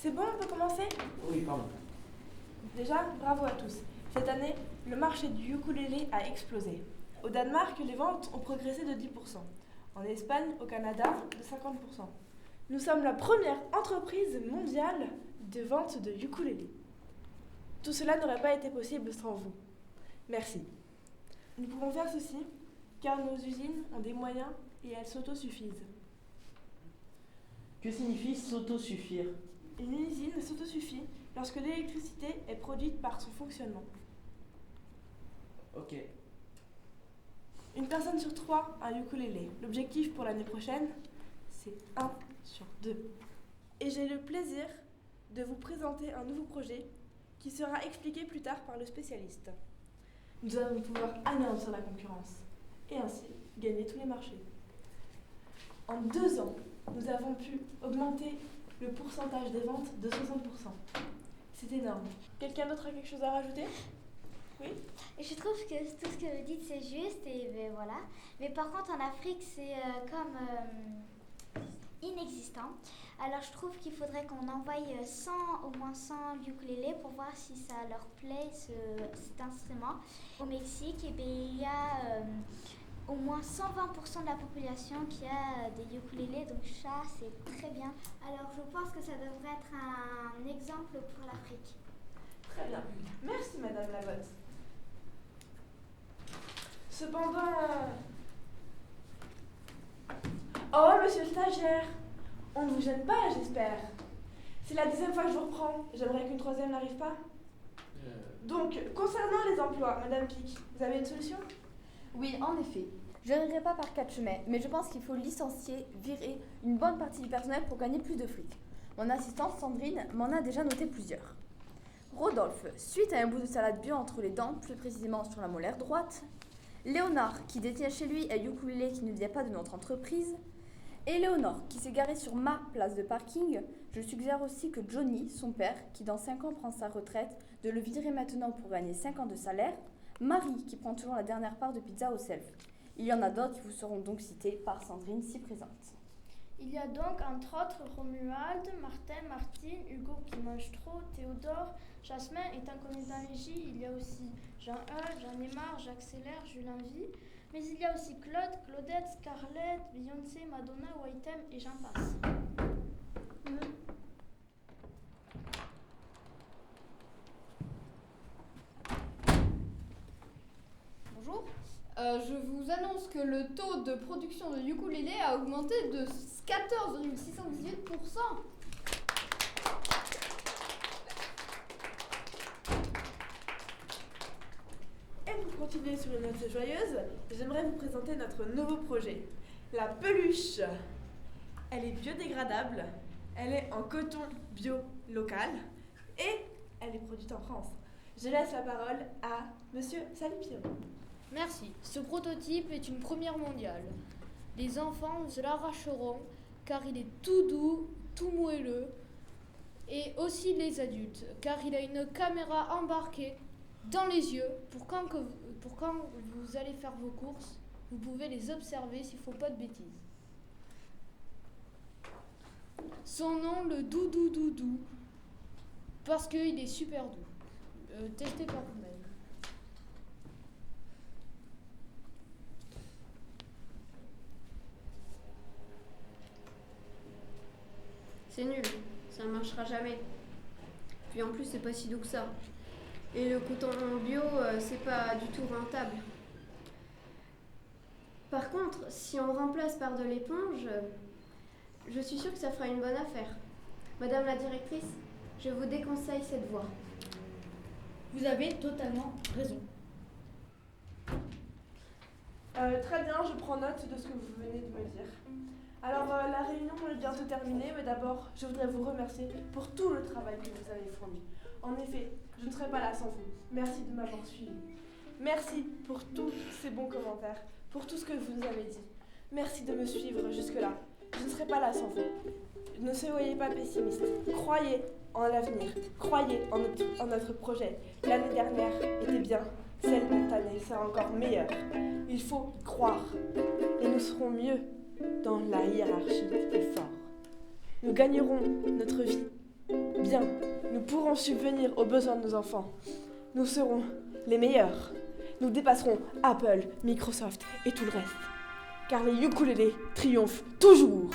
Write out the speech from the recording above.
C'est bon, on peut commencer? Oui, pardon. Déjà, bravo à tous. Cette année, le marché du ukulélé a explosé. Au Danemark, les ventes ont progressé de 10%. En Espagne, au Canada, de 50%. Nous sommes la première entreprise mondiale de vente de ukulélé. Tout cela n'aurait pas été possible sans vous. Merci. Nous pouvons faire ceci car nos usines ont des moyens et elles s'autosuffisent. Que signifie s'autosuffire? Une usine s'autosuffit lorsque l'électricité est produite par son fonctionnement. Ok. Une personne sur 3 a un ukulélé. L'objectif pour l'année prochaine, c'est 1 sur 2. Et j'ai le plaisir de vous présenter un nouveau projet qui sera expliqué plus tard par le spécialiste. Nous allons pouvoir anéantir la concurrence et ainsi gagner tous les marchés. En 2 ans, nous avons pu augmenter le pourcentage des ventes de 60%. C'est énorme. Quelqu'un d'autre a quelque chose à rajouter? Oui? Et je trouve que tout ce que vous dites c'est juste et ben voilà. Mais par contre en Afrique c'est inexistant. Alors je trouve qu'il faudrait qu'on envoie au moins 100 ukulélés pour voir si ça leur plaît cet instrument. Au Mexique, et bien, il y a au moins 120% de la population qui a des ukulélés, donc ça c'est très bien. Alors je pense que ça devrait être un exemple pour l'Afrique. Très bien. Merci Madame Lavotte. Cependant... Oh, monsieur le stagiaire, on ne vous gêne pas, j'espère. C'est la 2e fois que je vous reprends. J'aimerais qu'une 3e n'arrive pas. Donc, concernant les emplois, Madame Pic, vous avez une solution? Oui, en effet. Je n'irai pas par 4 chemins, mais je pense qu'il faut licencier, virer une bonne partie du personnel pour gagner plus de fric. Mon assistante Sandrine m'en a déjà noté plusieurs. Rodolphe, suite à un bout de salade bio entre les dents, plus précisément sur la molaire droite. Léonard, qui détient chez lui un ukulélé qui ne vient pas de notre entreprise. Et Léonore, qui s'est garée sur ma place de parking. Je suggère aussi que Johnny, son père, qui dans 5 ans prend sa retraite, de le virer maintenant pour gagner 5 ans de salaire. Marie, qui prend toujours la dernière part de pizza au self. Il y en a d'autres qui vous seront donc cités par Sandrine, si présente. Il y a donc entre autres Romuald, Martin, Martine, Hugo qui mange trop, Théodore, Jasmin est inconnu dans les J, il y a aussi Jean-Eudes, Jean-Aimar, Jacques Seller, Julien Vie, mais il y a aussi Claude, Claudette, Scarlett, Beyoncé, Madonna, Whitem et j'en passe. Bonjour. Je vous annonce que le taux de production de ukulélé a augmenté de 14,618%. Et pour continuer sur une note joyeuse, j'aimerais vous présenter notre nouveau projet, la peluche. Elle est biodégradable, elle est en coton bio local et elle est produite en France. Je laisse la parole à Monsieur Salipiro. Merci. Ce prototype est une première mondiale. Les enfants se l'arracheront car il est tout doux, tout moelleux. Et aussi les adultes car il a une caméra embarquée dans les yeux pour quand vous allez faire vos courses, vous pouvez les observer s'il ne faut pas de bêtises. Son nom, le Doudou Doudou, parce qu'il est super doux. Testez par vous-même. C'est nul, ça ne marchera jamais. Puis en plus, c'est pas si doux que ça. Et le coton bio, c'est pas du tout rentable. Par contre, si on remplace par de l'éponge, je suis sûre que ça fera une bonne affaire. Madame la directrice, je vous déconseille cette voie. Vous avez totalement raison. Très bien, je prends note de ce que vous venez de me dire. Alors, la réunion est bientôt terminée, mais d'abord, je voudrais vous remercier pour tout le travail que vous avez fourni. En effet, je ne serais pas là sans vous. Merci de m'avoir suivi. Merci pour tous ces bons commentaires, pour tout ce que vous nous avez dit. Merci de me suivre jusque-là. Je ne serais pas là sans vous. Ne soyez pas pessimiste. Croyez en l'avenir. Croyez en notre projet. L'année dernière était bien. Celle de cette année sera encore meilleure. Il faut y croire. Et nous serons mieux dans la hiérarchie des forts. Nous gagnerons notre vie. Bien, nous pourrons subvenir aux besoins de nos enfants. Nous serons les meilleurs. Nous dépasserons Apple, Microsoft et tout le reste. Car les ukulélés triomphent toujours.